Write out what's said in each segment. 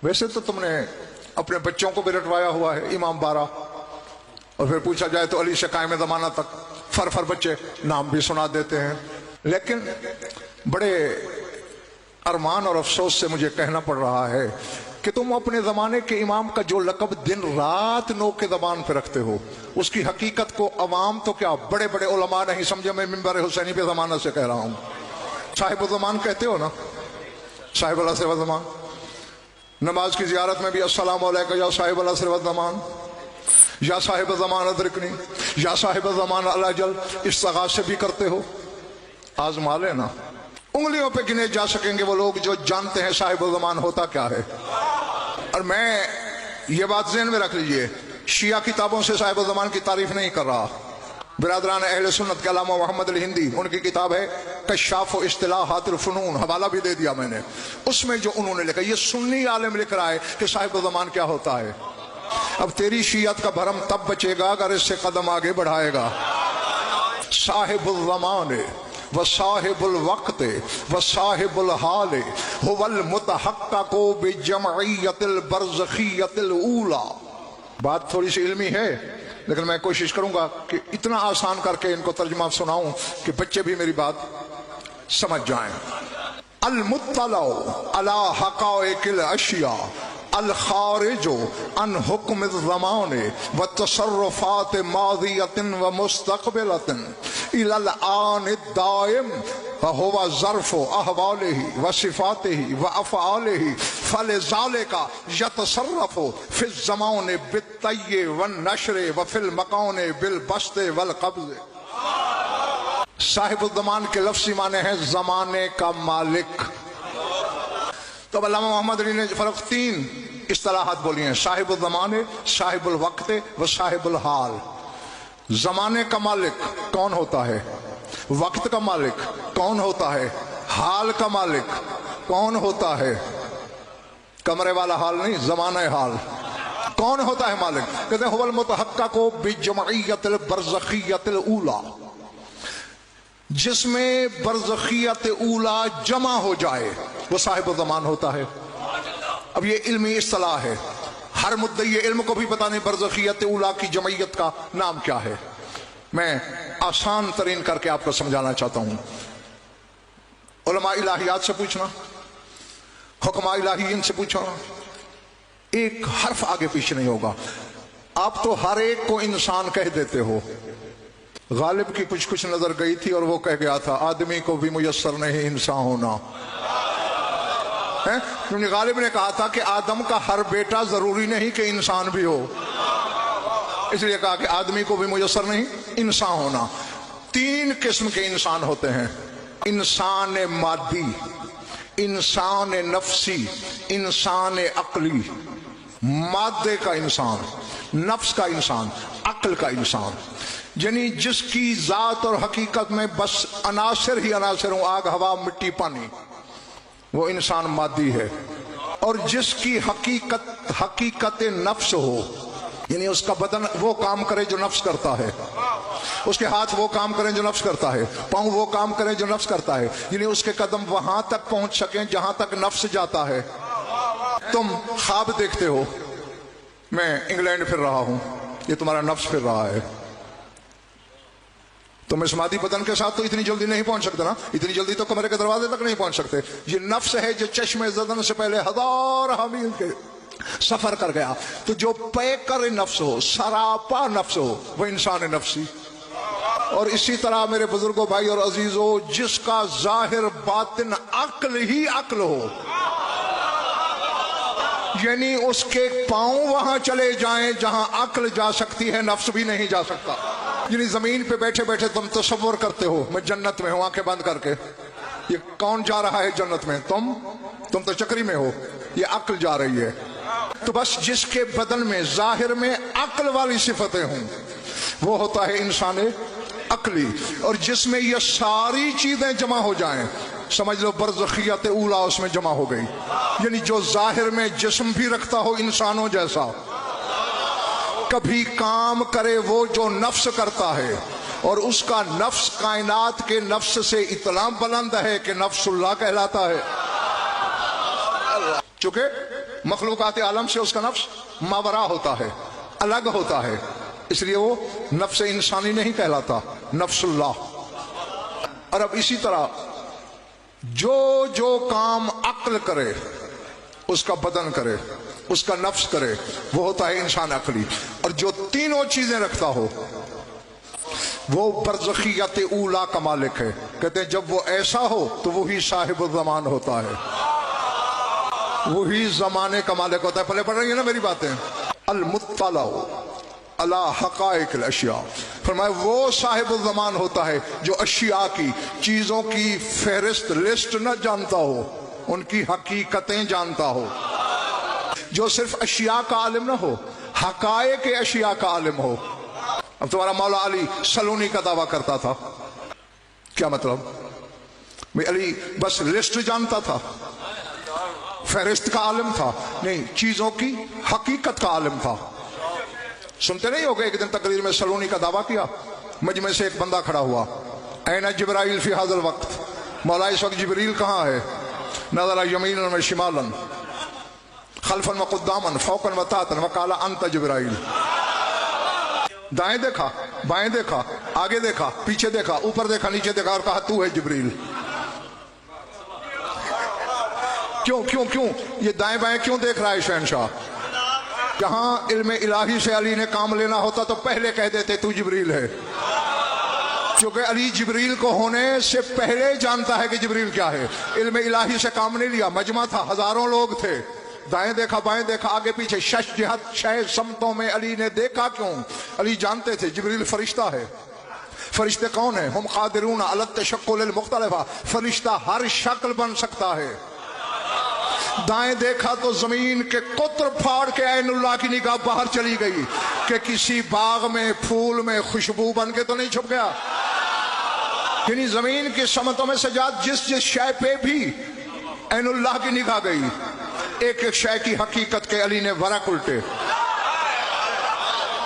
वैसे तो तुमने अपने बच्चों को भी रटवाया हुआ है इमाम बारा, और फिर पूछा जाए तो अली से कायम ज़माना तक फर बच्चे नाम भी सुना देते हैं। लेकिन बड़े अरमान और अफसोस से मुझे कहना पड़ रहा है कि तुम अपने ज़माने के इमाम का जो लक़ब दिन रात नो के ज़बान पे रखते हो, उसकी हकीकत को अवाम तो क्या बड़े बड़े उलमा नहीं समझे। मैं मिंबर हुसैनी पे ज़माना से कह रहा हूँ। साहिब ज़मान कहते हो ना, साहिब अल असर व ज़मान। नमाज की ज़ियारत में भी अस्सलामु अलैका या साहिब अल असर व ज़मान, या साहिब ज़मान अदरिकनी, या साहिब ज़मान अल अजल, इस्तिग़ासे भी करते हो। आज़मा लेना, उंगलियों पे गिने जा सकेंगे वो लोग जो जानते हैं साहिब ज़मान होता क्या है। और मैं ये बात ज़हन में रख लीजिए, शिया किताबों से साहिब ज़मान की तारीफ नहीं कर रहा। बिरादरान अहले सुन्नत के अल्लामा मोहम्मद अल हिंदी, उनकी किताब है कश्शाफ इस्तिलाहातिल फ़ुनून, हवाला भी दे दिया मैंने। उसमें जो उन्होंने लिखा, ये सुन्नी आलिम लिख रहा है कि साहिब ज़मान क्या होता है। अब तेरी शियत का भरम तब बचेगा अगर इससे कदम आगे बढ़ाएगा। साहिबुल ज़मान व साहिबुल वक्त व साहिबुल हाल हुवल मुतहक्कको बिजमइयतिल बरज़खियतिल ऊला। बात थोड़ी सी इल्मी है, लेकिन मैं कोशिश करूंगा कि इतना आसान करके इनको तर्जुमा सुनाऊं कि बच्चे भी मेरी बात समझ जाएं। अल मुत्तला अला हक़ाइक़िल अशिया अल खारिजो अन हुक्म ज़माने व तसर्रुफ़ात माज़ियतिन व मुस्तक़बिलतिन इलल आन दाइम फहुवा ज़र्फ़ु अहवालिही व सिफ़ातिही व अफ़आलिही फ़लिज़ालिका यतसर्रफ़ु फ़िज़ ज़माने बित्तय्य व नश्र व फ़िल मकाने बिल बस्ते वल क़ब्ज़। साहिबुल ज़मान के लफ्ज़ी माने हैं ज़माने का मालिक। तो अल्लामा मोहम्मद अली ने फर्क तीन इस्तिलाहात बोली हैं, साहिबुल ज़माने, साहिबुल वक्त व साहिबुल हाल। ज़माने का मालिक कौन होता है, वक्त का मालिक कौन होता है, हाल का मालिक कौन होता है। कमरे वाला हाल नहीं, ज़माना हाल। कौन होता है मालिक? कहते हैं हुवल मुतहक्कको बिजमइयतिल बरज़खियतिल ऊला, जिसमें बरज़खियत ऊला जमा हो जाए वो साहिब ज़मान होता है। अब ये इल्मी इस्तिलाह है, हर मुद्दई इल्म को भी पता नहीं बरज़खियत ऊला की जमयत का नाम क्या है। मैं आसान तरीन करके आपको समझाना चाहता हूं। उलमा इलाहियात से पूछना, हुक्मा इलाहियीन से पूछना, एक हर्फ आगे पीछे नहीं होगा। आप तो हर एक को इंसान कह देते हो। गालिब की कुछ नजर गई थी और वो कह गया था आदमी को भी मुयस्सर नहीं इंसान होना है, क्योंकि गालिब ने कहा था कि आदम का हर बेटा जरूरी नहीं कि इंसान भी हो, इसलिए कहा कि आदमी को भी मुयस्सर नहीं इंसान होना। तीन किस्म के इंसान होते हैं, इंसान मादी, इंसान नफ्सी, इंसान अक्ली। मादे का इंसान, नफ्स का इंसान, अक्ल का इंसान, यानी जिसकी जात और हकीकत में बस अनासर ही अनासर हो, आग हवा मिट्टी पानी, वो इंसान मादी है। और जिसकी हकीकत नफ्स हो, यानी उसका बदन वो काम करे जो नफ्स करता है, उसके हाथ वो काम करें जो नफ्स करता है, पांव वो काम करें जो नफ्स करता है, यानी उसके कदम वहां तक पहुंच सकें जहां तक नफ्स जाता है। तुम ख्वाब देखते हो, मैं इंग्लैंड फिर रहा हूं, ये तुम्हारा नफ्स फिर रहा है। तुम इस मादी बदन के साथ तो इतनी जल्दी नहीं पहुंच सकते ना, इतनी जल्दी तो कमरे के दरवाजे तक नहीं पहुंच सकते। ये नफ्स है जो चश्मे ज़दन से पहले हजार मील के सफर कर गया। तो जो पैकर नफ्स हो, सरापा नफ्स हो, वो इंसान नफ्सी। और इसी तरह मेरे बुजुर्गों, भाई और अजीजों, जिसका जाहिर बातिन अक्ल ही अक्ल हो, यानी उसके पांव वहां चले जाएं जहां अक्ल जा सकती है, नफ्स भी नहीं जा सकता। यानी जमीन पे बैठे बैठे तुम तसव्वुर करते हो मैं जन्नत में हूं, आंखें बंद करके, ये कौन जा रहा है जन्नत में? तुम तो चक्री में हो, ये अक्ल जा रही है। तो बस जिसके बदन में जाहिर में अक्ल वाली सिफतें हों वो होता है इंसान अक्ली। और जिसमें ये सारी चीजें जमा हो जाएं, समझ लो बरज़खियत ऊला उसमें जमा हो गई। यानी जो जाहिर में जिस्म भी रखता हो इंसानों जैसा, कभी काम करे वो जो नफ्स करता है, और उसका नफ्स कायनात के नफ्स से इतना बुलंद है कि नफ्सुल्लाह कहलाता है। चूंकि मखलूकात आलम से उसका नफ्स मावरा होता है, अलग होता है, इसलिए वो नफ्स इंसानी नहीं कहलाता, नफ्सुल्लाह। और अब इसी तरह जो जो काम अक्ल करे उसका बदन करे, उसका नफ्स करे, वो होता है इंसान अकली। और जो तीनों चीजें रखता हो वो बरज़खियत ऊला का मालिक है। कहते हैं जब वो ऐसा हो तो वही साहिबुल ज़मान होता है, वही जमाने का मालिक होता है। पहले पढ़ रही है ना मेरी बातें। अल मुत्तला अला हक़ाइक़िल अशिया, फरमाया वो साहिबुल ज़मान होता है जो अशिया की, चीजों की फहरिस्त लिस्ट न जानता हो, उनकी हकीकतें जानता हो। जो सिर्फ अशिया का आलिम ना हो, हक़ाइक़ अशिया का आलिम हो। अब तुम्हारा मौला अली सलूनी का दावा करता था, क्या मतलब? भाई अली बस लिस्ट जानता था, फहरिस्त का आलिम था? नहीं, चीजों की हकीकत का आलिम था। सुनते नहीं होगे, एक दिन तकरीर में सलूनी का दावा किया, मजमे से एक बंदा खड़ा हुआ, ऐना जिब्राइल फी हाज़िल वक्त, मौला इस वक्त जिब्रील कहाँ है? नज़रा यमीनन व शिमालन खल्फन व क़ुद्दामन फ़ौक़न व तातन व क़ाला अंत जिब्राइल। दाएं देखा, बाएं देखा, आगे देखा, पीछे देखा, ऊपर देखा, नीचे देखा और कहा तू है जिब्रील। क्यों क्यों क्यों ये दाएं बाएं क्यों देख रहा है शहनशाह? जहां इल्म इलाही से अली ने काम लेना होता तो पहले कह देते तू जिब्रील है, क्योंकि अली जिब्रील को होने से पहले जानता है कि जिब्रील क्या है। इल्म इलाही से काम नहीं लिया, मजमा था, हजारों लोग थे, दाएं देखा, बाएं देखा, आगे पीछे, शश जिहत छह समतों में अली ने देखा। क्यों? अली जानते थे जिब्रील फरिश्ता है। फरिश्ते कौन है? हम कादिरून अला तशक्कुल मुख्तलिफा, फरिश्ता हर शक्ल बन सकता है। दाएं देखा तो जमीन के कुत्र फाड़ के ऐनुल्लाह की निगाह बाहर चली गई कि किसी बाग में फूल में खुशबू बन के तो नहीं छुप गया। यानी जमीन की समतों में सजाद जिस जिस शय पे भी ऐनुल्लाह की निगाह गई, एक एक शय की हकीकत के अली ने वरक उल्टे।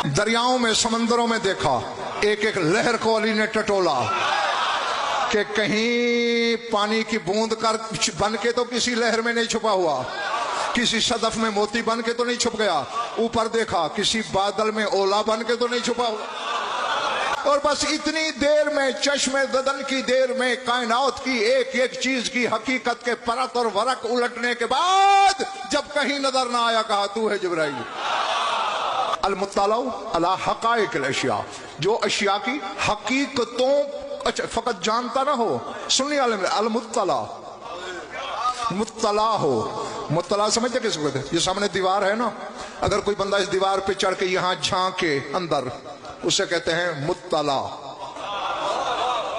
दरियाओं में, समंदरों में देखा, एक एक लहर को अली ने टटोला कि कहीं पानी की बूंद कर बन के तो किसी लहर में नहीं छुपा हुआ, किसी सदफ में मोती बन के तो नहीं छुप गया। ऊपर देखा, किसी बादल में ओला बन के तो नहीं छुपा हुआ। और बस इतनी देर में, चश्मे ददन की देर में, कायनात की एक एक चीज की हकीकत के परत और वरक उलटने के बाद जब कहीं नजर ना आया, कहा तू है जिब्राइल। अल मुत्तला अला हक़ाइक़िल अशिया, जो अशिया की हकीकतों अच्छा फकत जानता ना हो, सुन्नी आलिम। अल मुत्तला, मुत्तला हो, मुत्तला समझते किसको कहते? ये सामने दीवार है ना, अगर कोई बंदा इस दीवार पे चढ़ के यहां झांके अंदर, उसे कहते हैं मुत्तला।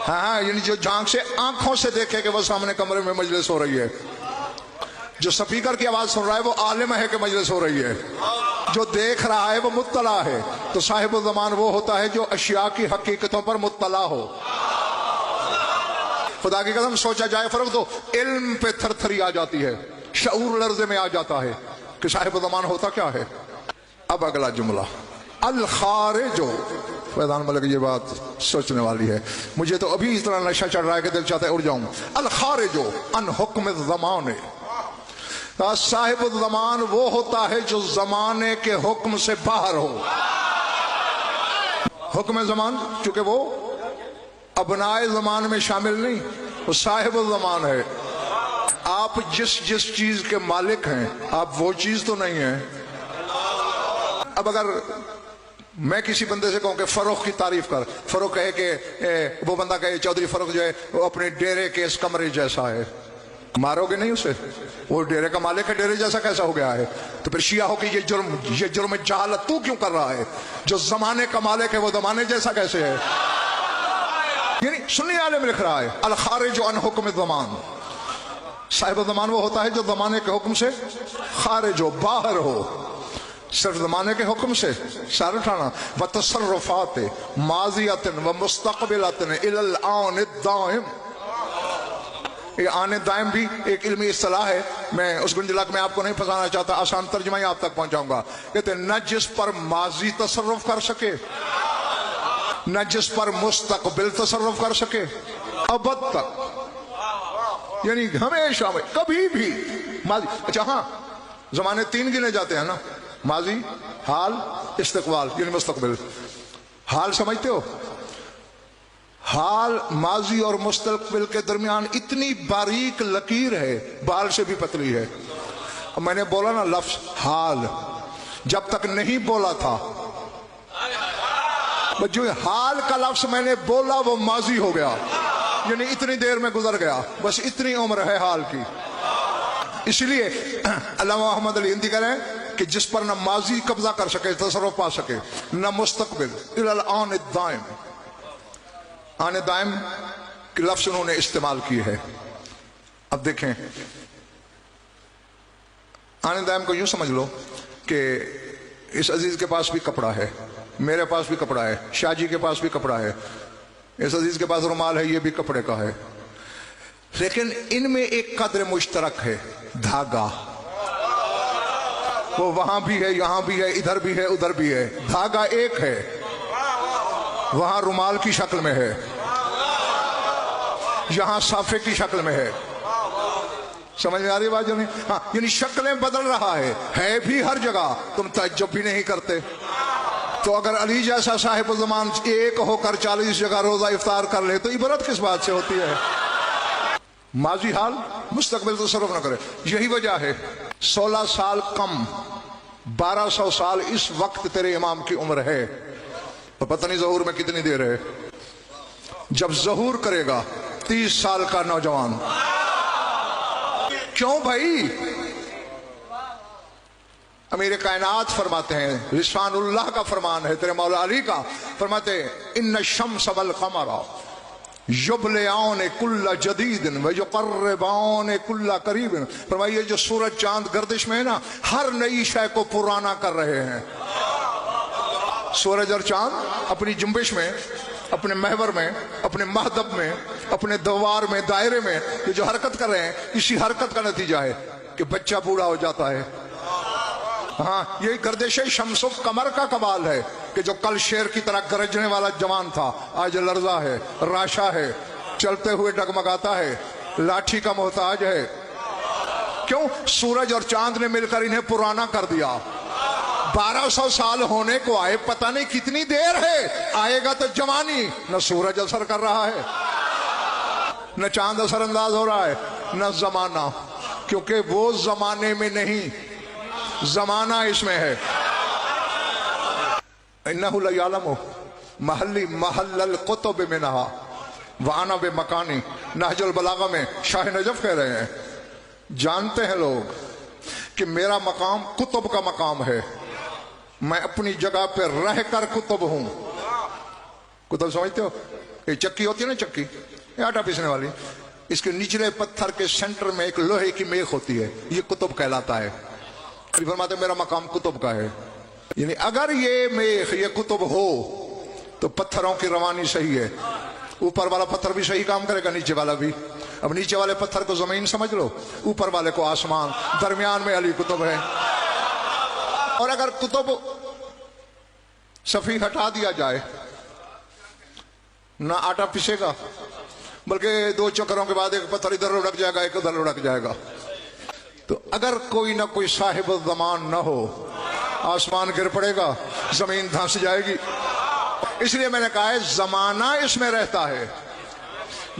हाँ, यानी जो झांक से आंखों से देखे कि वो सामने कमरे में मजलिस हो रही है। जो स्पीकर की आवाज सुन रहा है वो आलिम है कि मजलिस हो रही है, जो देख रहा है वो मुत्तला है। तो साहिबुल ज़मान वो होता है जो अशिया की हकीकतों पर मुत्तला हो। खुदा की कसम, सोचा जाए फर्क तो इल्म पे थरथरी आ जाती है, शऊर लर्ज़े में आ जाता है कि साहिबुल ज़मान होता क्या है। अब अगला जुमला, अल खारिजो। फैजान मलिक, ये बात सोचने वाली है, मुझे तो अभी इस तरह नशा चढ़ रहा है कि दिल चाहता है उड़ जाऊं। अल खारिजो अन हुक्म ज़माने, साहिबुल ज़मान वो होता है जो जमाने के हुक्म से बाहर हो। हुक्म ज़मान, चूंकि वो अबनाए ज़मान में शामिल नहीं, वो साहिबुल ज़मान है। आप जिस जिस चीज के मालिक हैं, आप वो चीज तो नहीं है। अब अगर मैं किसी बंदे से कहूं कि फरोख की तारीफ कर, फरोख कहे कि वो बंदा कहे चौधरी फरोख जो है वो अपने डेरे के इस कमरे जैसा है, मारोगे नहीं उसे? वो डेरे का मालिक है, डेरे जैसा कैसा हो गया है? तो फिर शिया हो कि ये जुर्म जहालत तू क्यों कर रहा है? जो जमाने का मालिक है वो जमाने जैसा कैसे है? यानी सुन्नी आलिम लिख रहा है, अल खारिज अन हुक्म ज़मान, साहिब ज़मान वो होता है जो जमाने के हुक्म से खारिज हो, बाहर हो, सिर्फ जमाने के हुक्म से सर उठाना। व तसर्रुफात माज़ियतन व मुस्तक़बिलतन इलल आन दाइम, ये आने दाइम भी एक इल्मी इस्तिलाह है, मैं उस गुंजलात में आपको नहीं फंसाना चाहता, आसान तर्जुमा ही आप तक पहुंचाऊंगा। कहते न जिस पर माजी तसर्रुफ कर सके, न जिस पर मुस्तकबिल तसर्रुफ कर सके, अबद तक, यानी हमेशा में कभी भी माजी। अच्छा हाँ, जमाने 3 गिने जाते हैं ना, माजी, हाल, इस्तकबाल, यानी मुस्तकबिल। हाल समझते हो? हाल, माजी और मुस्तकबिल के दरमियान इतनी बारीक लकीर है, बाल से भी पतली है। अब मैंने बोला ना लफ्ज हाल, जब तक नहीं बोला था, जो हाल का लफ्ज मैंने बोला वो माजी हो गया, यानी इतनी देर में गुजर गया, बस इतनी उम्र है हाल की। इसलिए अल्लामा मोहम्मद अली हिंदी कह रहे हैं कि जिस पर न माजी कब्जा कर सके, तसर्रुफ पा सके, न मुस्तकबिल, इलल आन दाइम, आने दाइम के लफ्ज उन्होंने इस्तेमाल किए है। अब देखें, आने दाइम को यूं समझ लो कि इस अजीज के पास भी कपड़ा है, मेरे पास भी कपड़ा है, शाह जी के पास भी कपड़ा है, इस अजीज के पास रुमाल है, ये भी कपड़े का है, लेकिन इनमें एक कद्र मुश्तरक है, धागा। वो वहां भी है, यहां भी है, इधर भी है, उधर भी है, धागा एक है। वहां रुमाल की शक्ल में है, यहां साफे की शक्ल में है। समझ में आ रही बात जो नहीं? हाँ, यानी शक्लें बदल रहा है भी हर जगह, तुम तअज्जुब भी नहीं करते। तो अगर अली जैसा साहिब ज़मान एक होकर 40 जगह रोजा इफ्तार कर ले तो इबरत किस बात से होती है? माजी हाल, मुस्तकबिल तो तसर्रुफ न करे। यही वजह है 16 साल कम 1200 साल इस वक्त तेरे इमाम की उम्र है, और पता नहीं ज़हूर में कितनी देर है। जब ज़हूर करेगा 30 साल का नौजवान। क्यों भाई? अमीर कायनात फरमाते हैं, रिस्वानुल्लाह का फरमान है, तेरे मौला अली का, फरमाते इन्न शम्स वल क़मरा युबलियान कुल्ला जदीदिन व युक़र्रिबान कुल्ला करीबिन। फरमाइए जो सूरज चांद गर्दिश में है ना, हर नई शय को पुराना कर रहे हैं। सूरज और चांद अपनी जुम्बिश में, अपने महवर में, अपने महदब में, अपने दवार में, दायरे में ये जो हरकत कर रहे हैं, इसी हरकत का नतीजा है कि बच्चा बूढ़ा हो जाता है। हाँ, यही गर्दिश शम्स और कमर का कमाल है कि जो कल शेर की तरह गरजने वाला जवान था, आज लर्जा है, राशा है, चलते हुए डगमगाता है, लाठी का मोहताज है। क्यों? सूरज और चांद ने मिलकर इन्हें पुराना कर दिया। 1200 साल होने को आए, पता नहीं कितनी देर है, आएगा तो जवानी। न सूरज असर कर रहा है, न चांद असर अंदाज हो रहा है, न जमाना, क्योंकि वो जमाने में नहीं, जमाना इसमें है। इन्नहु लयअलमु महल्ली महल्लल कुतुब मिनहा व अना बिमकानी। नहजुल बलागा में शाह नजफ कह रहे हैं, जानते हैं लोग कि मेरा मकाम कुतुब का मकाम है, मैं अपनी जगह पे रह कर कुतुब हूं। कुतुब समझते हो? ये चक्की होती है ना, चक्की, ये आटा पीसने वाली, इसके निचले पत्थर के सेंटर में एक लोहे की मेख होती है, ये कुतुब कहलाता है। फरमाते मेरा मकाम कुतुब का है, यानी अगर ये मेख, ये कुतुब हो तो पत्थरों की रवानी सही है, ऊपर वाला पत्थर भी सही काम करेगा, नीचे वाला भी। अब नीचे वाले पत्थर को जमीन समझ लो, ऊपर वाले को आसमान, दरमियान में अली कुतुब है। और अगर कुतुब सफी हटा दिया जाए, ना आटा पिसेगा, बल्कि 2 चक्करों के बाद एक पत्थर इधर लुढ़क जाएगा, एक उधर लुढ़क जाएगा। तो अगर कोई ना कोई साहिब ज़मान न हो, आसमान गिर पड़ेगा, जमीन धंस जाएगी। इसलिए मैंने कहा है जमाना इसमें रहता है,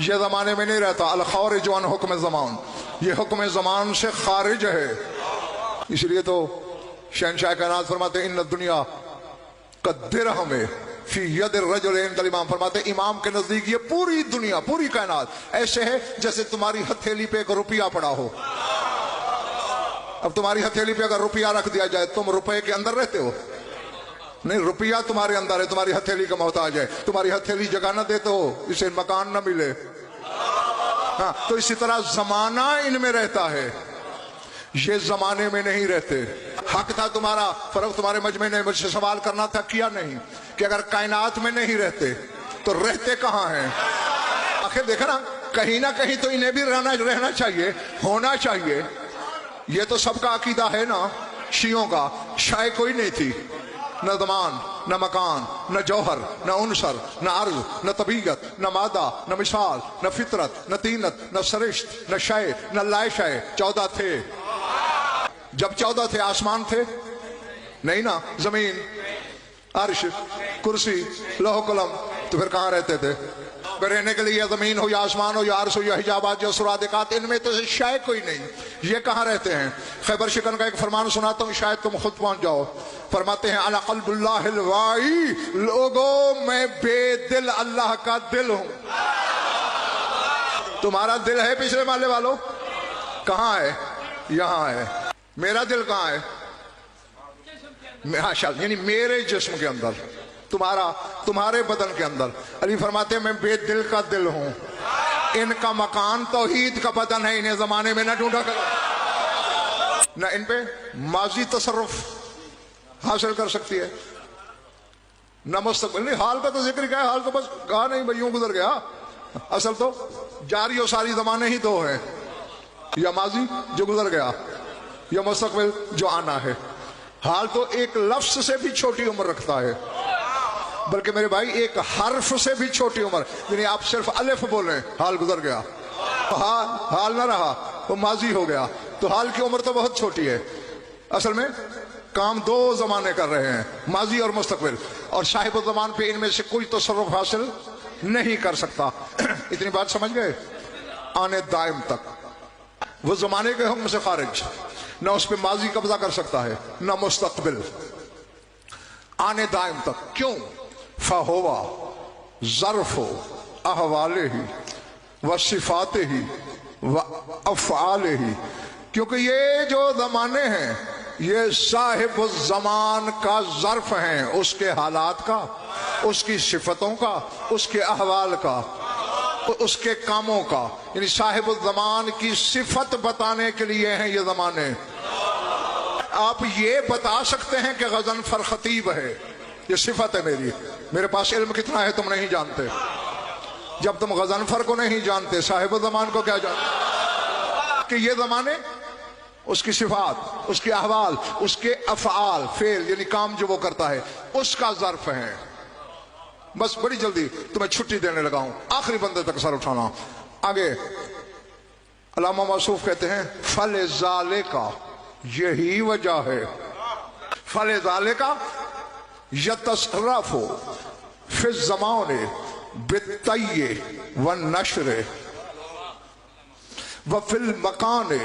ये जमाने में नहीं रहता। अल खारिज अन हुक्म ज़मान, ये हुक्म ज़मान से खारिज है। इसलिए तो शहनशाह कायनात फरमाते इन दुनिया कद्दिरहम फी यद रजुलैन। कल इमाम फरमाते इमाम के नजदीक ये पूरी दुनिया, पूरी कायनात ऐसे है जैसे तुम्हारी हथेली पे एक रुपया पड़ा हो। अब तुम्हारी हथेली पे अगर रुपया रख दिया जाए, तुम रुपए के अंदर रहते हो? नहीं, रुपया तुम्हारे अंदर है, तुम्हारी हथेली का मोहताज है। तुम्हारी हथेली जगह ना देते हो, इसे मकान ना मिले। हाँ, तो इसी तरह जमाना इनमें रहता है, ये जमाने में नहीं रहते। हक था तुम्हारा, फर्क तुम्हारे मजमे ने मुझसे सवाल करना था, किया नहीं, कि अगर कायनात में नहीं रहते तो रहते कहाँ हैं? आखिर देखा ना, कहीं ना कहीं तो इन्हें भी रहना चाहिए, होना चाहिए। ये तो सबका अकीदा है ना, शियों का। शाय कोई नहीं थी, न ज़मान, न मकान, न जौहर, न उनसर, न अर्ज, न तबीयत, न मादा, न मिसाल, न फितरत, न तीनत, न सरिश्त, न शय, न लाय शय। 14 थे। जब 14 थे आसमान थे नहीं ना, जमीन, अर्श, कुर्सी, लौह कलम, तो फिर कहाँ रहते थे? रहने के लिए या जमीन हो या आसमान हो या अर्श हो या हिजाबात या सुरादिकात, इनमें तो शाय कोई नहीं, ये कहाँ रहते हैं? खैबर शिकन का एक फरमान सुनाता हूँ, शायद तुम खुद पहुंच जाओ। फरमाते हैं अला क़ल्बुल्लाहिल वाई, लोगों मैं बेदिल अल्लाह का दिल हूं। तुम्हारा दिल है पिछले माले वालों? कहाँ है? यहां है। मेरा दिल कहाँ है? यानी मेरे जिस्म के अंदर, तुम्हारे बदन के अंदर। अली फरमाते हैं मैं बेदिल का दिल हूं। इनका मकान तौहीद का बदन है, इन्हें जमाने में न ढूंढा करो, न इन पे माजी तसर्रुफ हासिल कर सकती है, न मुस्तकबिल। नहीं, हाल का तो जिक्र क्या है, हाल तो बस कहा नहीं भाई यूं गुजर गया। असल तो जारी और सारी जमाने ही दो है, या माजी जो गुजर गया या मुस्तकबिल जो आना है। हाल तो एक लफ्ज से भी छोटी उम्र रखता है, बल्कि मेरे भाई एक हर्फ से भी छोटी उम्र। यानी आप सिर्फ अलिफ बोले हाल गुजर गया, हाल ना रहा, वो माजी हो गया, तो हाल की उम्र तो बहुत छोटी है। असल में काम दो जमाने कर रहे हैं, माजी और मुस्तकबिल, और साहिब ज़मान पे इनमें से कोई तसर्रुफ हासिल नहीं कर सकता। इतनी बात समझ गए? आने दायम तक वो जमाने के हुक्म से खारिज, न उस पर माजी कब्जा कर सकता है न मुस्तकबिल, आने दायम तक। क्यों? फहुवा ज़र्फ़ु अहवाले ही व सिफ़ाते ही व अफ़आले ही, क्योंकि ये जो जमाने हैं ये साहिब ज़मान का ज़र्फ़ हैं, उसके हालात का, उसकी सिफतों का, उसके अहवाल का, उसके कामों का। यानी साहिब ज़मान की सिफत बताने के लिए हैं ये ज़माने। आप ये बता सकते हैं कि गज़नफ़र ख़तीब है, ये सिफत है मेरी, मेरे पास इल्म कितना है तुम नहीं जानते। जब तुम गज़नफ़र को नहीं जानते, साहिब ज़मान को क्या जानते? कि ये ज़माने उसकी सिफात, उसके अहवाल, उसके अफ़आल, फेल यानी काम जो वो करता है, उसका ज़र्फ़ है। बस बड़ी जल्दी तुम्हें छुट्टी देने लगा हूं, आखिरी बंदे तक सर उठाना। आगे अल्लामा मौसूफ कहते हैं फल ज़ाले का यही वजह है, फल ज़ाले का यतसर्रफ़ु फ़ि ज़माने बित्तय्ये व नश्र व फ़िल मकाने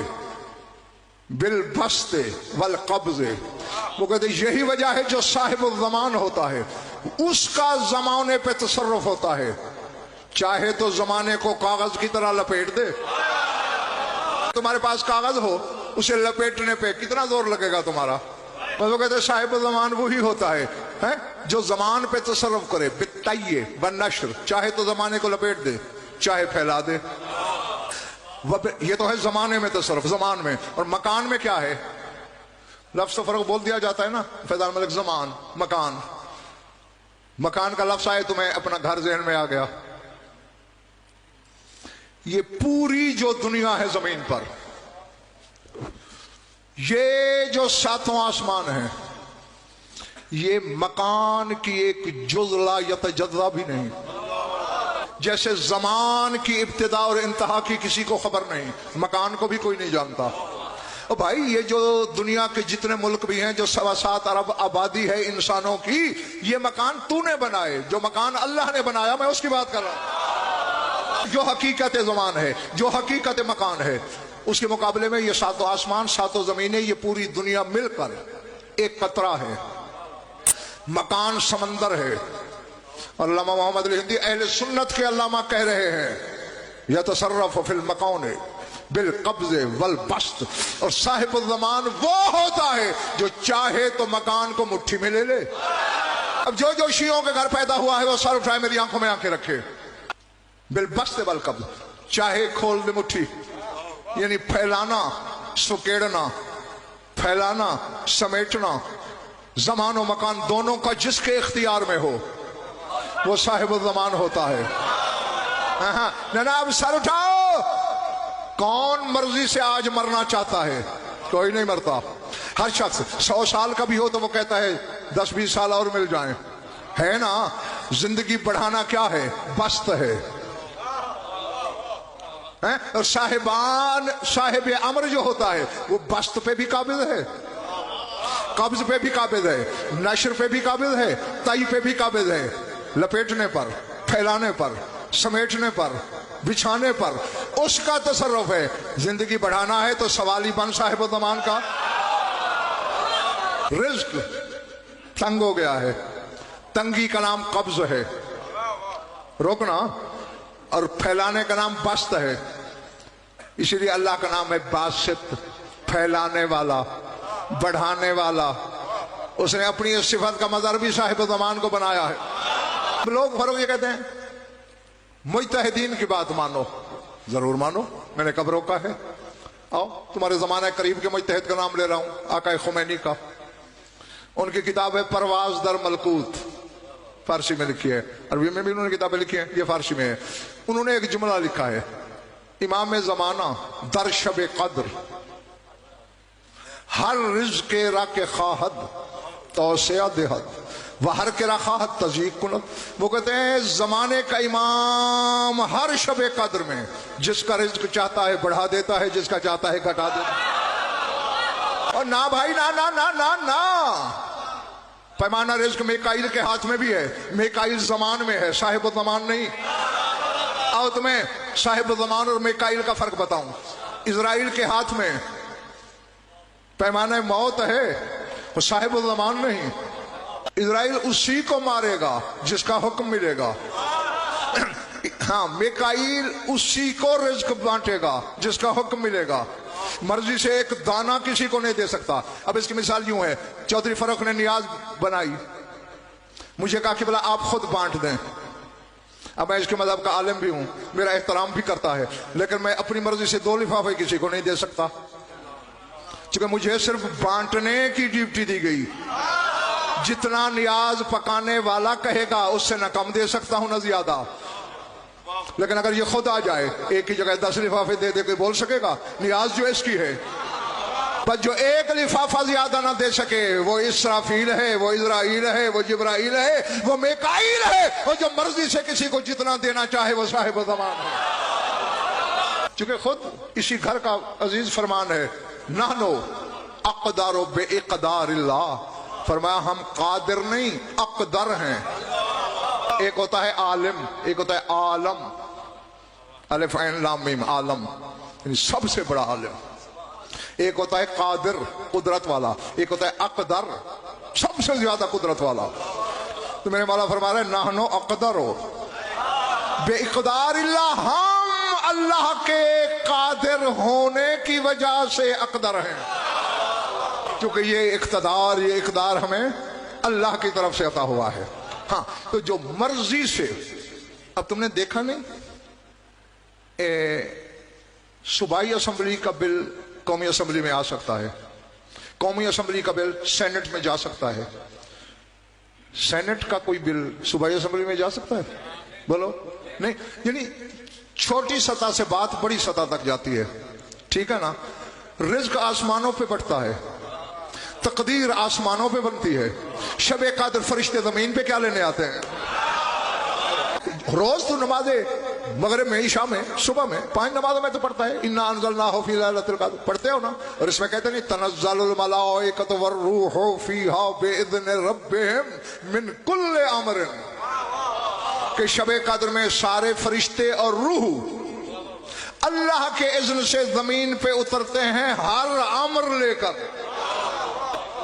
बिल बस्ते वल कब्ज़े। वो कहते यही वजह है जो साहिब ज़मान होता है उसका ज़माने पे तसर्रुफ होता है। चाहे तो ज़माने को कागज की तरह लपेट दे, तुम्हारे पास कागज हो, उसे लपेटने पे कितना जोर लगेगा तुम्हारा। वो कहते साहिब ज़मान वही होता है जो ज़मान पे तसर्रुफ करे, बित्तय्ये व नश्र, चाहे तो ज़माने को लपेट दे चाहे फैला दे। ये तो है ज़माने में तसर्रुफ, ज़मान में। और मकान में क्या है? लफ्ज़ तो फर्क बोल दिया जाता है ना, फैज़ान मलिक ज़मान, मकान। मकान का लफ्ज़ आए तुम्हें अपना घर ज़हन में आ गया। ये पूरी जो दुनिया है ज़मीन पर, ये जो सातों आसमान है, ये मकान की एक जुज़ला या तजज़्ज़ा भी नहीं। जैसे ज़मान की इब्तिदा और इंतहा की किसी को खबर नहीं, मकान को भी कोई नहीं जानता। और भाई ये जो दुनिया के जितने मुल्क भी हैं, जो 7.25 अरब आबादी है इंसानों की, ये मकान तूने बनाए, जो मकान अल्लाह ने बनाया, मैं उसकी बात कर रहा हूं। जो हकीकत ज़मान है, जो हकीकत मकान है, उसके मुकाबले में ये सातों आसमान, सातों ज़मीनें, ये पूरी दुनिया मिलकर एक कतरा है। मकान समंदर है। अल्लामा मोहम्मद अली हिंदी अहले सुन्नत के अल्लामा कह रहे हैं यतसर्रफ़ु फ़िल मकाने बिल कब्ज़े वल बस्त। और साहिब ज़मान वो होता है जो चाहे तो मकान को मुट्ठी में ले ले। अब जो शियों के घर पैदा हुआ है वो सर उठाए, मेरी आंखों में आंखें रखे। बिल बस्त वल कब्ज़, चाहे खोल दे मुट्ठी, यानी फैलाना, सुकेड़ना, फैलाना, समेटना, ज़मान और मकान दोनों का जिसके इख्तियार में हो वो साहिब ज़मान होता है। अब सर उठाओ, कौन मर्जी से आज मरना चाहता है? कोई नहीं मरता। हर शख्स 100 साल का भी हो तो वो कहता है 10-20 साल और मिल जाएं, है ना। जिंदगी बढ़ाना क्या है? बस्त है। और साहिब अमर जो होता है वो बस्त पे भी काबिज है, कब्ज पे भी काबिज है, नशर पे भी काबिज है, तई पे भी काबिज है, लपेटने पर, फैलाने पर, समेटने पर, बिछाने पर उसका तसर्रुफ है। जिंदगी बढ़ाना है तो सवाल ही बन साहिब ज़मान का। रिज्क तंग हो गया है, तंगी का नाम कब्ज है, रोकना, और फैलाने का नाम बस्त है। इसीलिए अल्लाह का नाम है बासित, फैलाने वाला, बढ़ाने वाला। उसने अपनी इस सिफत का मज़हर भी साहिब ज़मान को बनाया है। लोग फर्क ये कहते हैं मुज्तहिदीन की बात मानो, जरूर मानो, मैंने कब रोका है? आओ तुम्हारे जमाने करीब के मुज्तहिद का नाम ले रहा हूं, आका खुमैनी का। उनकी किताब है परवाज दर मलकूत, फारसी में लिखी है, अरबी में भी उन्होंने किताबें लिखी हैं, ये फारसी में है। उन्होंने एक जुमला लिखा है, इमाम ज़माना दर शब कद्र हर रिज़्क़ के राके खाहद तौसिया देहद वह हर के राखाहद तज़ीक कुनत। वो कहते हैं जमाने का इमाम हर शब कद्र में जिसका रिज़्क़ चाहता है बढ़ा देता है, जिसका चाहता है घटा देता है। और ना भाई ना ना ना ना ना, पैमाना रिज़्क़ मेकाइल के हाथ में भी है, मेकाइल ज़मान में है, साहिब ज़मान नहीं। आओ तुम्हें साहिब ज़मान और मेकाइल का फर्क बताऊं। इजराइल के हाथ में पैमाना मौत है, वो साहिब ज़मान नहीं। इजराइल उसी को मारेगा जिसका हुक्म मिलेगा। हाँ, मेकाइल उसी को रिज़्क़ बांटेगा जिसका हुक्म मिलेगा। मर्जी से एक दाना किसी को नहीं दे सकता। अब इसकी मिसाल यूं है, चौधरी फरूख ने नियाज बनाई, मुझे कहा कि बोला आप खुद बांट दें। अब मैं इसके मज़हब का आलिम भी हूं, मेरा एहतराम भी करता है, लेकिन मैं अपनी मर्जी से 2 लिफाफे किसी को नहीं दे सकता, क्योंकि मुझे सिर्फ बांटने की ड्यूटी दी गई। जितना नियाज पकाने वाला कहेगा उससे न कम दे सकता हूं न ज्यादा। लेकिन अगर ये खुद आ जाए एक ही जगह 10 लिफाफे दे दे के बोल सकेगा? नियाज जो इसकी है, बस जो एक लिफाफा ज्यादा ना दे सके वो इसराफील है, वो इजराइल है, वो जिब्राइल है, वो मेकाइल है। और जो मर्जी से किसी को जितना देना चाहे वो साहिब ज़मान है। चूंकि खुद इसी घर का अजीज फरमान है, नहनो अक़दारो बे इक़दारिल्लाह, फरमाया हम कादिर नहीं अक़दर हैं। एक होता है आलिम, एक होता है आलम, अलिफ ऐन लाम मीम, आलम यानी सबसे बड़ा आलिम। एक होता है कादिर, कुदरत वाला, एक होता है अक़दर, सबसे ज्यादा कुदरत वाला। तो मेरे मौला फरमा रहे नाहनो अक़दरो बे इक़दारिल्लाह, हम अल्लाह के कादिर होने की वजह से अक़दर हैं, क्योंकि ये इक़्तिदार, ये इक़दार हमें अल्लाह की तरफ से अता हुआ है। हाँ, तो जो मर्जी से, अब तुमने देखा नहीं सूबाई असम्बली का बिल कौमी असम्बली में आ सकता है, कौमी असम्बली का बिल सेनेट में जा सकता है, सेनेट का कोई बिल सूबाई असम्बली में जा सकता है? बोलो नहीं। यानी छोटी सतह से बात बड़ी सतह तक जाती है, ठीक है ना। रिज़्क़ आसमानों पे बढ़ता है, तकदीर आसमानों पे बनती है। शब कादर फरिश्ते जमीन पे क्या लेने आते हैं? रोज तो नमाज़े मगरिब में, ईशा में, सुबह में, 5 नमाजों में तो पढ़ता है इन्ना अंज़लनाहु फी लैलतिल क़द्र, पढ़ते हो ना। और इसमें कहते नहीं तनज़्ज़लुल मलाइकतु वर्रूहु फीहा बिइज़्नि रब्बिहिम मिन कुल्लि अम्रिन, कि शब कद्र में सारे फरिश्ते और रूह अल्लाह के इज़्न से जमीन पे उतरते हैं हर अम्र लेकर।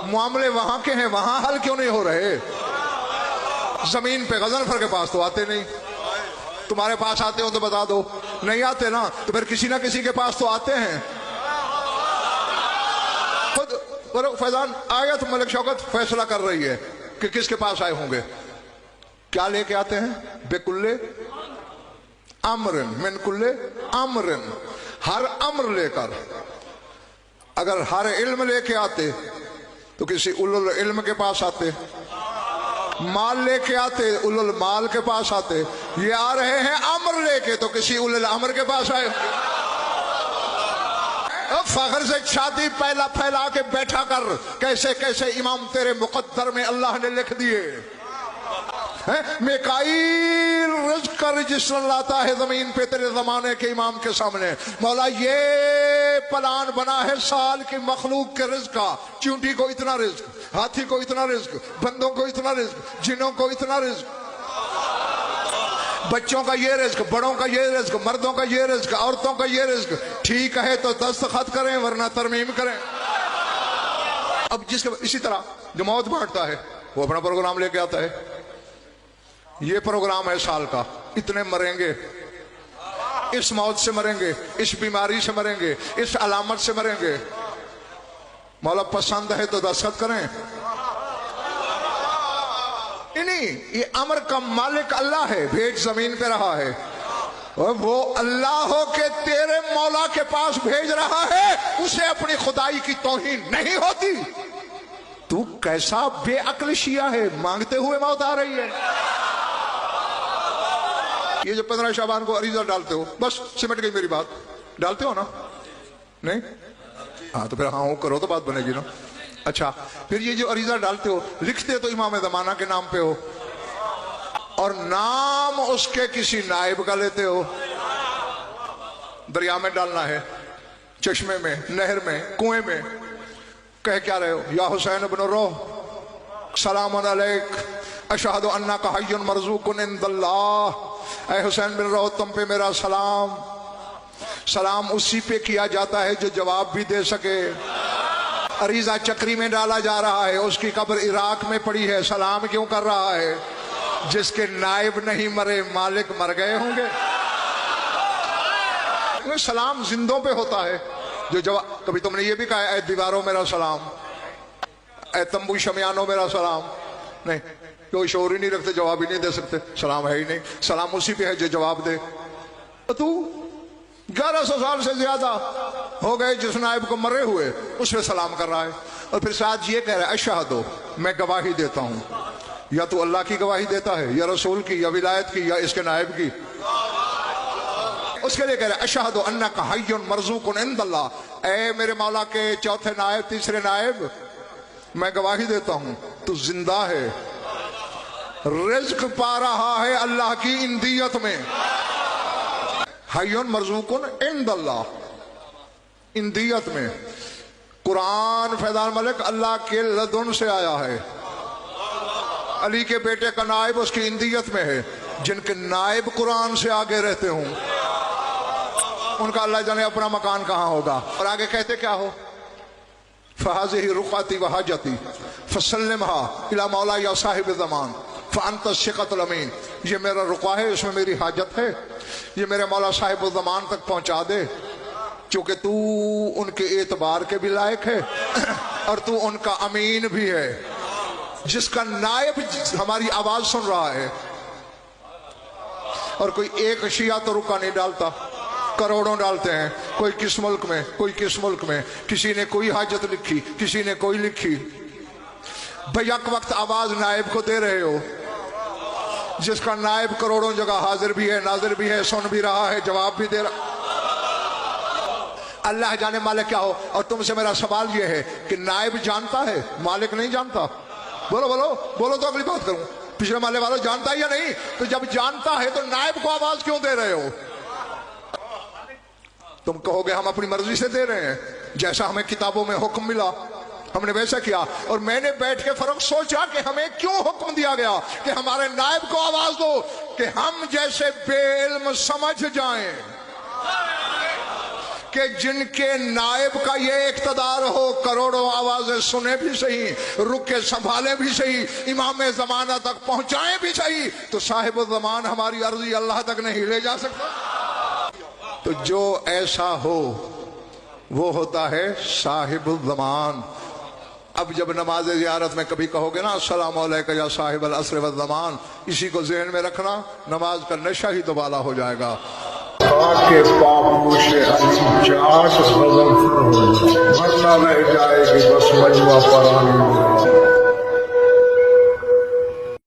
मामले वहां के हैं, वहां हल क्यों नहीं हो रहे? जमीन पे गजनफर के पास तो आते नहीं, तुम्हारे पास आते हो तो बता दो, नहीं आते ना तो फिर किसी ना किसी के पास तो आते हैं। खुद बोलो फैजान आया तो मलिक शौकत फैसला कर रही है कि किसके पास आए होंगे, क्या लेके आते हैं? बेकुल्ले अमरन मिन कुल्ले अमरन, हर अम्र लेकर। अगर हर इल्म लेके आते तो किसी उलुल इल्म के पास आते, माल लेके आते उलुल माल के पास आते। ये आ रहे हैं अम्र लेके तो किसी उलुल अम्र के पास आए। फखर से छाती पहला फैला के बैठा कर, कैसे कैसे इमाम तेरे मुकद्दर में अल्लाह ने लिख दिए। मिकाईल रिज्क का रजिस्टर लाता है जमीन पे तेरे जमाने के इमाम के सामने। मौला ये प्लान बना है साल की मखलूक के रिज्क का। चूंटी को इतना रिज्क, हाथी को इतना रिज्क, बंदों को इतना रिज्क, जिनों को इतना रिज्क, बच्चों का ये रिज्क, बड़ों का ये रिज्क, मर्दों का ये रिज्क, औरतों का ये रिज्क। ठीक है तो दस्तखत करें वरना तरमीम करें। अब जिसके इसी तरह जो मौत बांटता है वो अपना प्रोग्राम लेके आता है। ये प्रोग्राम है साल का, इतने मरेंगे, इस मौत से मरेंगे, इस बीमारी से मरेंगे, इस अलामत से मरेंगे। मौला पसंद है तो दस्तखत करें। नहीं, ये अमर का मालिक अल्लाह है, भेज जमीन पे रहा है और वो अल्लाह हो के तेरे मौला के पास भेज रहा है, उसे अपनी खुदाई की तौहीन नहीं होती। तू कैसा बेअक्ल शिया है, मांगते हुए मौत आ रही है। ये जो 15 शाबान को अरीजा डालते हो, बस सिमट गई मेरी बात। डालते हो ना? नहीं? हाँ तो फिर हाँ हो करो तो बात बनेगी ना। अच्छा, फिर ये जो अरीजा डालते हो, लिखते तो इमाम ज़माना के नाम पे हो और नाम उसके किसी नायब का लेते हो। दरिया में डालना है, चश्मे में, नहर में, कुएं में, कह क्या रहे हो? या हुसैन इब्न रूह सलाम अलैक अशहदु अन्नका हय्युन मरज़ूकुन इंदल्लाह। ऐ हुसैन बिन रूह तुम पे मेरा सलाम। सलाम उसी पे किया जाता है जो जवाब भी दे सके। अरीजा चक्री में डाला जा रहा है, उसकी कब्र इराक में पड़ी है, सलाम क्यों कर रहा है? जिसके नायब नहीं मरे, मालिक मर गए होंगे। सलाम जिंदों पे होता है जो जवाब। कभी तुमने ये भी कहा ऐ दीवारों मेरा सलाम, ऐ तंबू शमियानों मेरा सलाम? नहीं, कोई शोर ही नहीं रखते, जवाब ही नहीं दे सकते, सलाम है ही नहीं। सलाम उसी पे है जो जवाब दे। तो तू 1100 साल से ज्यादा हो गए जिस नायब को मरे हुए उस पे सलाम कर रहा है और फिर साथ ये कह रहा है अशहदो, मैं गवाही देता हूं। या तो अल्लाह की गवाही देता है, या रसूल की, या विलायत की, या इसके नायब की। उसके लिए कह रहा है अशहदु अन्नका हय्युन मरज़ूकुन इंदल्लाह। ऐ मेरे मौला के चौथे नायब, तीसरे नायब, मैं गवाही देता हूं तू जिंदा है, रिज़्क पा रहा है अल्लाह की इंदियत में। हय्युन मरज़ूकुन इंदल्लाह, इंदियत में। कुरान फैज़ान मलिक अल्लाह के लदुन से आया है। अली के बेटे का नायब उसकी इंदियत में है। जिनके नायब कुरान से आगे रहते हों उनका अल्लाह जाने अपना मकान कहां होगा। और आगे कहते क्या हो? फहाज़िही रुक़अती व हाजती फसल्लिमहा इला मौला या साहिब ज़मान फ़अन्त शिक़तुल अमीन। ये मेरा रुक़ा है, इसमें मेरी हाजत है, ये मेरे मौला साहिब ज़मान तक पहुंचा दे, चूंकि तू उनके एतबार के भी लायक है और तू उनका अमीन भी है। जिसका नायब हमारी आवाज सुन रहा है। और कोई एक शिया तो रुका नहीं डालता, करोड़ों डालते हैं, कोई किस मुल्क में, कोई किस मुल्क में। किसी ने कोई हाजत लिखी, किसी ने कोई लिखी। बैक वक्त आवाज नायब को दे रहे हो, जिसका नायब करोड़ों जगह हाजिर भी है, नाजिर भी है, सुन भी रहा है, जवाब भी दे रहा। अल्लाह जाने मालिक क्या हो। और तुमसे मेरा सवाल यह है कि नायब जानता है, मालिक नहीं जानता? बोलो बोलो बोलो तो अगली बात करूं। पिछले माले वालों जानता है या नहीं? तो जब जानता है तो नायब को आवाज क्यों दे रहे हो? तुम कहोगे हम अपनी मर्जी से दे रहे हैं, जैसा हमें किताबों में हुक्म मिला हमने वैसा किया। और मैंने बैठ के फर्क सोचा कि हमें क्यों हुक्म दिया गया कि हमारे नायब को आवाज दो, कि हम जैसे बेइल्म समझ जाएं कि जिनके नायब का ये इख्तदार हो, करोड़ों आवाजें सुने भी सही, रुक के संभाले भी सही, इमाम ज़माना तक पहुंचाए भी सही, तो साहिब ज़मान हमारी अर्जी अल्लाह तक नहीं ले जा सकता। तो जो ऐसा हो वो होता है साहिब ज़मान। अब जब नमाज ज़ियारत में कभी कहोगे ना अस्सलामु अलैका या साहिब अल अस्र व ज़मान, इसी को ज़हन में रखना, नमाज का नशा ही दोबारा हो जाएगा। के पापोश अली चाट वरना रह जाएगी बस मजमा परानी।